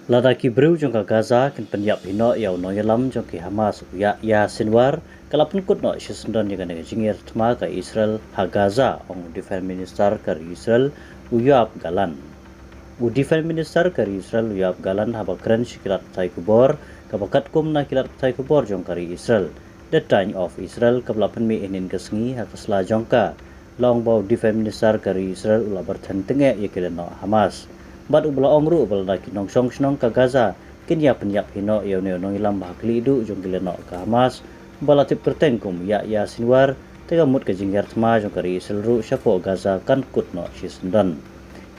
Ladaki brew jong ka Gaza kin penyap hino yaw no yalam jong ki Hamas ya Sinwar kalapun kut no shisndon yang nega jingir tma ka Israel ha Gaza ong defense minister ka Israel Yoav Galan. Defense minister ka Israel Yoav Galan haba kran shikilat tai kubor kabakat kum na kilat tai kubor jong ka Israel. The time of Israel kablapan mi inin kasngi ha kasla jong ka long bau defense minister ka Israel ula bertan tenge yakilan no Hamas. Bat ubla ongru ubla na kinong song ka Gaza kinya penyap hino yaw nong ilam bahakli du jong kileno ka Hamas bala tip kerteng kum ya Sinwar tega mut ka jinggar tma jong kari selru syapo Gaza kan kut no shisndan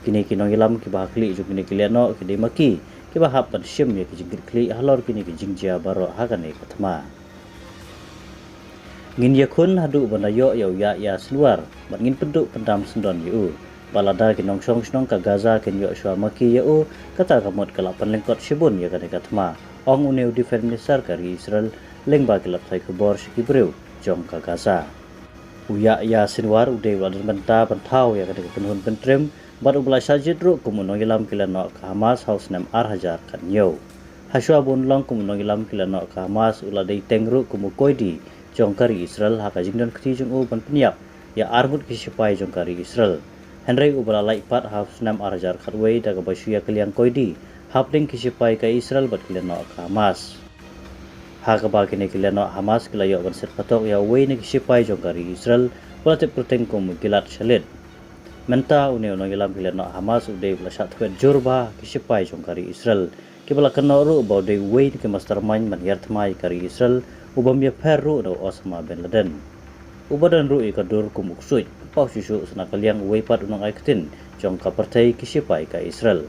kini kinong ilam ki bahakli jong kini kileno ki maki ki bahap pan shim ya ki jingir kli halor kini ki jingjia baro hagane ka tma ngin yakun hadu bana yo yaw ya Sinwar bat ngin penduk pendam sendon yu balada kinong song ka Gaza kin yo shwa maki yau kata kamot kalapan lengkot shibun ya kan katma ong uneu defense minister ka Israel lengba kelap sai kubor shikibreu jong ka Gaza ya Sinwar ude wadan benta pentau ya kan penhun pentrem bat ubla sajid ru kumunong ilam kilano ka Hamas haus nam hajar kan yo haswa bun long kumunong ilam kilano ka Hamas uladai tengru kumu koidi jong kari Israel haka jingdan kti jong u ban penyap ya armut kisipai jong kari Israel Henry ubala laikpat haf nam arjar khatway daga basuya kaliang koidi hapding kisipai ka Israel bat kileno ka Hamas haka ba kini kileno Hamas kilayo ban set patok ya way ni kisipai jong kari Israel palatip proteng kum gilat shalit menta uneu no ilam kileno Hamas ude bla shat kwet jurba kisipai jong kari Israel kibala kenoru about the way ke mastermind man yartmai kari Israel ubam ya peru no Osama bin Laden ubadan ru ikadur kumuk suit pau susu senakaliang weipat unang aiktin jong ka partai kisipai ka Israel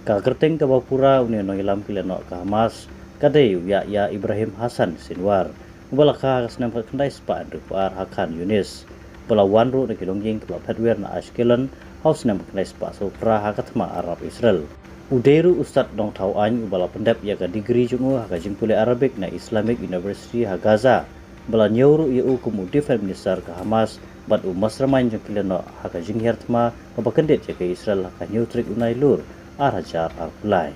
ka kerteng ka bapura uni no ilam kileno ka Hamas kadai ya Ibrahim Hasan Sinwar ubalaka kasnam kendai spa par hakan Yunis pelawan ru na kilongjing ka patwer na Ashkelon haus nam kendai spa so pra hakatma Arab Israel Uderu Ustad dong tau an ubala pendap ya ka degree jungu haka jingpule Arabic na Islamic University ha Gaza bala nyawru iu kumu defense minister ka Hamas bat mastermind jong kileno haka jinghertma kabakendet ya ka Israel haka nyutrik unai lur arajar arpulai